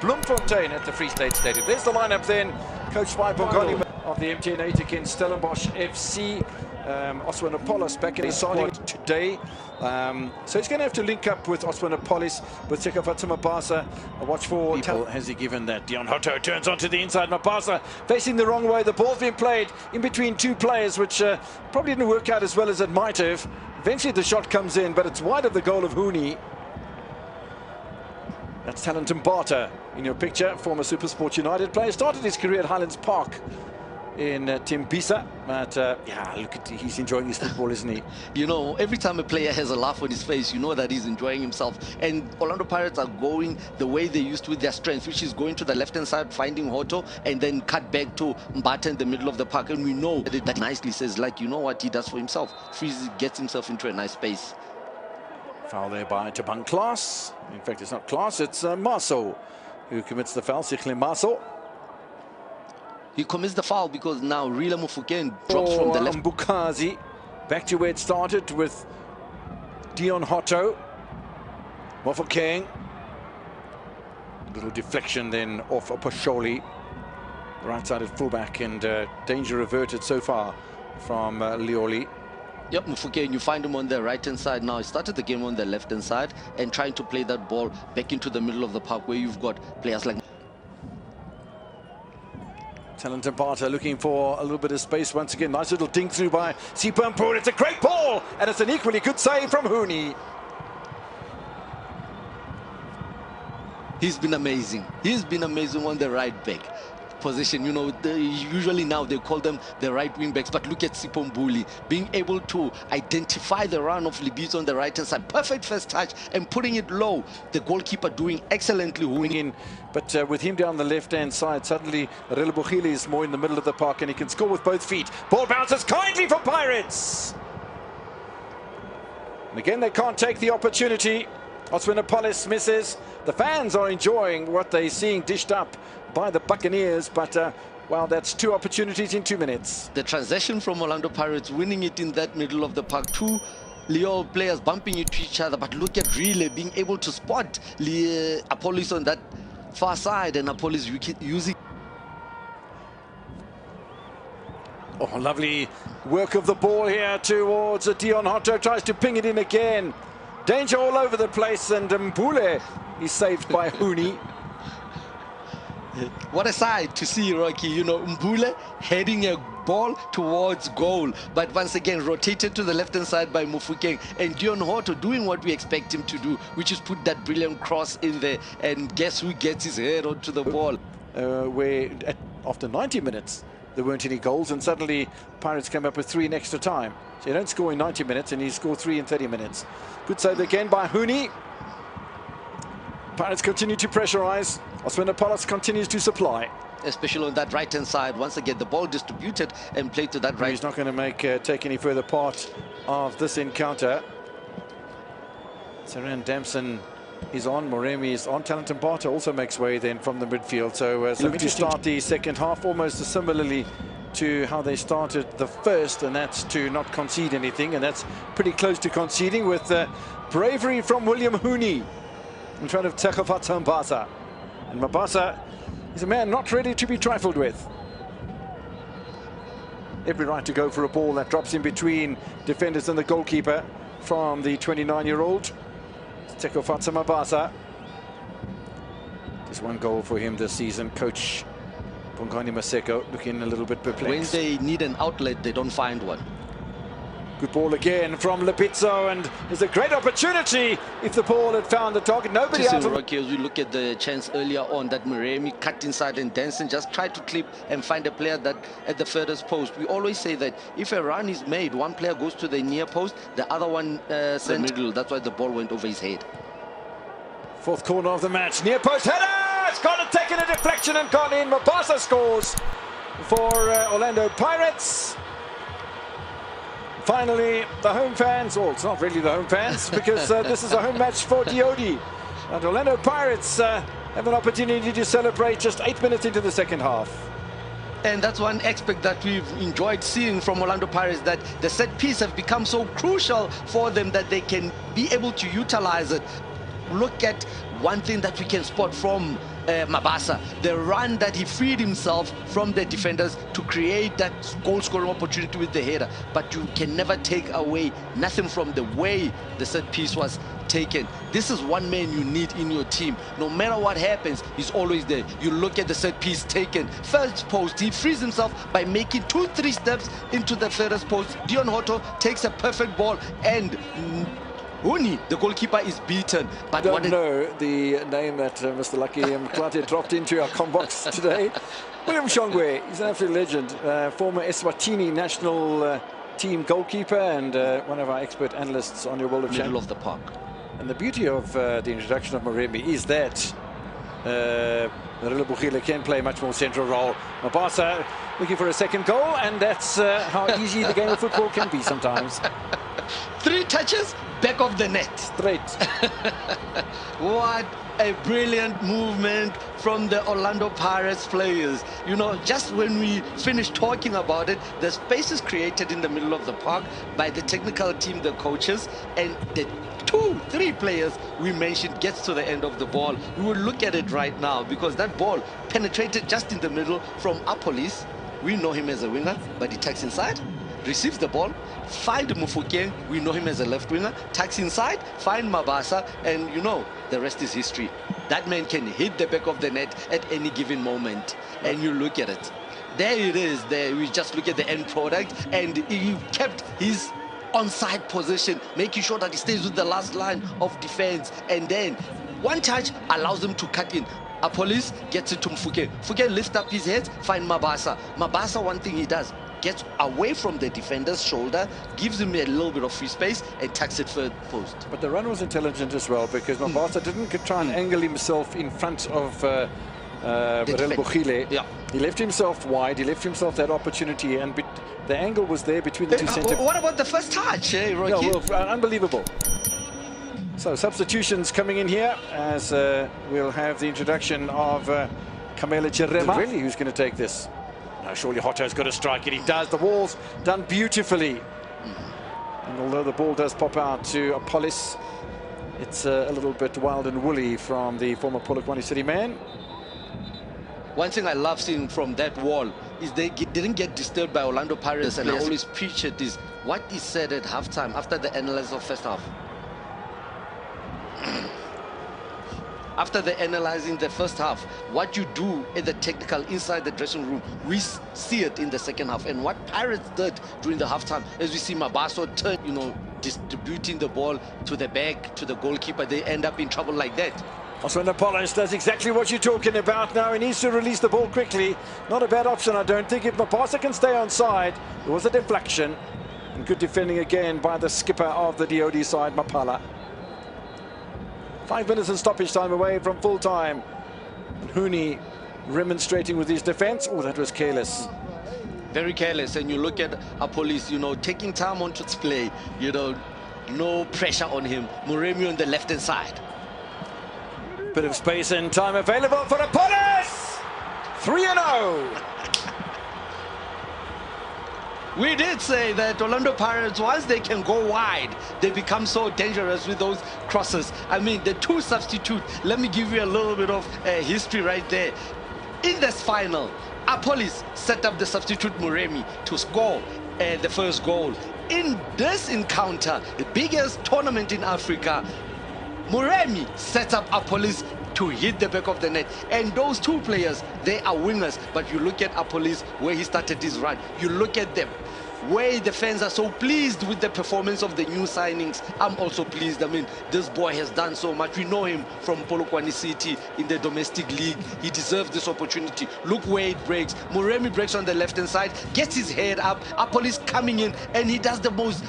Bloemfontein at the Free State Stadium. There's the lineup then, coached by Bongani of the MTN8 against Stellenbosch FC. Oswanapolis back in his squad today. So he's going to have to link up with Oswanapolis, with Sekafata Mabasa. A watch for has he given that. Dion Hotto turns onto the inside. Mabasa facing the wrong way. The ball's been played in between two players, which probably didn't work out as well as it might have. Eventually the shot comes in, but it's wide of the goal of Hooney. That's Talentum Barter in your picture, former SuperSport United player. Started his career at Highlands Park in Tembisa, but yeah, look at, he's enjoying his football, isn't he? You know, every time a player has a laugh on his face, you know that he's enjoying himself. And Orlando Pirates are going the way they used to with their strength, which is going to the left-hand side, finding Hotto, and then cut back to Mbata in the middle of the park. And we know that nicely says, like, you know what he does for himself. Freezes, gets himself into a nice space. Foul there by Tabang Klaas. In fact, it's not Klaas, it's Maso who commits the foul. Sikhle Maso. He commits the foul because now Rila Mufokeng drops from the left. Mbukazi back to where it started with Dion Hotto. Mufokeng. Little deflection then off Oposholi. Right-sided fullback, and danger averted so far from Lioli. Yep, Mufokeng, you find him on the right-hand side now. He started the game on the left-hand side and trying to play that ball back into the middle of the park where you've got players like Talentum Barter looking for a little bit of space once again. Nice little dink through by Sipampur. It's a great ball, and it's an equally good save from Hooney. He's been amazing. He's been amazing on the right back position. You know, usually now they call them the right wing backs, but look at Sipombuli being able to identify the run of Libis on the right hand side. Perfect first touch and putting it low. The goalkeeper doing excellently. In, but with him down the left hand side, suddenly Relebohile is more in the middle of the park, and he can score with both feet. Ball bounces kindly for Pirates, and again they can't take the opportunity. Oswanapolis misses. The fans are enjoying what they're seeing dished up by the Buccaneers, but well, that's two opportunities in 2 minutes. The transition from Orlando Pirates, winning it in that middle of the park, two Lioli players bumping into each other, but look at Relay being able to spot Apolis on that far side, and Apolis using. Oh, lovely work of the ball here towards Dion Hotto, tries to ping it in again. Danger all over the place, and Mbule is saved by Hooney. What a sight to see, Rocky. You know, Mbule heading a ball towards goal, but once again rotated to the left-hand side by Mufokeng, and Dion Hotto doing what we expect him to do, which is put that brilliant cross in there, and guess who gets his head onto the ball? Where after 90 minutes there weren't any goals, and suddenly Pirates came up with 3 in extra time. So you don't score in 90 minutes, and you score 3 in 30 minutes. Good save again by Hooney. Pirates continue to pressurize. Oswanapolis continues to supply. Especially on that right-hand side. Once again, the ball distributed and played to that right. He's not going to take any further part of this encounter. Saran Damson is on. Moremi is on. Talentum Barter also makes way then from the midfield. So looking to start the second half almost similarly to how they started the first, and that's to not concede anything, and that's pretty close to conceding, with bravery from William Hooney in front of Sekafata Mabasa. And Mabasa is a man not ready to be trifled with. Every right to go for a ball that drops in between defenders and the goalkeeper from the 29-year-old Sekafata Mabasa. Just 1 goal for him this season. Coach Bongani Maseko looking a little bit perplexed. When they need an outlet, they don't find one. Good ball again from Lipizzo, and there's a great opportunity if the ball had found the target. Nobody out of... Rocky, as we look at the chance earlier on that Moremi cut inside and Danson just tried to clip and find a player that at the furthest post. We always say that if a run is made, one player goes to the near post, the other one the middle. That's why the ball went over his head. 4th corner of the match, near post header! It's gone and taken a deflection and gone in. Mabasa scores for Orlando Pirates. Finally, the home fans, well, it's not really the home fans, because this is a home match for Lioli. And Orlando Pirates have an opportunity to celebrate just 8 minutes into the second half. And that's one aspect that we've enjoyed seeing from Orlando Pirates, that the set piece have become so crucial for them that they can be able to utilize it. look at one thing that we can spot from Mabasa, the run that he freed himself from the defenders to create that goal-scoring opportunity with the header. But you can never take away nothing from the way the set piece was taken. This is one man you need in your team. No matter what happens, he's always there. You look at the set piece taken. First post, he frees himself by making 2-3 steps into the furthest post. Dion Hoto takes a perfect ball, and Huni, the goalkeeper, is beaten. But I don't know the name that Mr. Lucky Mklate dropped into our com box today. William Shongwe, he's an absolute legend. Former Eswatini national team goalkeeper and one of our expert analysts on your World of Middle of the park. And the beauty of the introduction of Moremi is that Lioli can play a much more central role. Mabasa looking for a second goal, and that's how easy the game of football can be sometimes. 3 touches, back of the net. Straight. What a brilliant movement from the Orlando Pirates players. You know, just when we finish talking about it, the space is created in the middle of the park by the technical team, the coaches, and the 2-3 players we mentioned gets to the end of the ball. We will look at it right now because that ball penetrated just in the middle from Apolis. We know him as a winger, but he tucks inside, receives the ball, find Mufokeng, we know him as a left winger, tucks inside, find Mabasa, and you know, the rest is history. That man can hit the back of the net at any given moment, and you look at it. There it is, there we just look at the end product, and he kept his onside position, making sure that he stays with the last line of defense, and then one touch allows him to cut in. Apolis gets it to Mfuke. Mfuke lifts up his head, find Mabasa. Mabasa, one thing he does, gets away from the defender's shoulder, gives him a little bit of free space, and tucks it third post. But the run was intelligent as well, because Mabasa didn't try and angle himself in front of Lioli. Yeah. He left himself wide, he left himself that opportunity, and the angle was there between the two centre. What about the first touch, Rocky? Yeah, well, unbelievable. So substitutions coming in here as we'll have the introduction of Kamela Jerema. Really, who's going to take this? No, surely Hoto's got to strike it. He does. The wall's done beautifully. And although the ball does pop out to Apolis, it's a little bit wild and woolly from the former Polokwane City man. One thing I love seeing from that wall is they didn't get disturbed by Orlando Pirates, and I always preach it is what is said at halftime after the analysis of first half. After the analyzing the first half, what you do at the technical inside the dressing room, we see it in the second half. And what Pirates did during the halftime, as we see Mabaso turn, you know, distributing the ball to the back, to the goalkeeper, they end up in trouble like that. Oswin Apollos does exactly what you're talking about now. He needs to release the ball quickly. Not a bad option, I don't think. If Mabasa can stay on side, there was a deflection. And good defending again by the skipper of the DOD side, Mapala. 5 minutes and stoppage time away from full time. And Huni remonstrating with his defense. Oh, that was careless. Very careless. And you look at Apolis, you know, taking time on to play, you know, no pressure on him. Moremi on the left-hand side. Bit of space and time available for Apolis! 3-0. We did say that Orlando Pirates, once they can go wide, they become so dangerous with those crosses. I mean, the 2 substitutes, let me give you a little bit of history right there. In this final, Apolis set up the substitute Moremi to score the first goal. In this encounter, the biggest tournament in Africa, Moremi sets up Apolis to hit the back of the net. And those 2 players, they are wingers. But you look at Apolis, where he started his run. You look at them, where the fans are so pleased with the performance of the new signings. I'm also pleased. I mean, this boy has done so much. We know him from Polokwane City in the domestic league. He deserves this opportunity. Look where it breaks. Moremi breaks on the left-hand side, gets his head up. Apolis coming in, and he does the most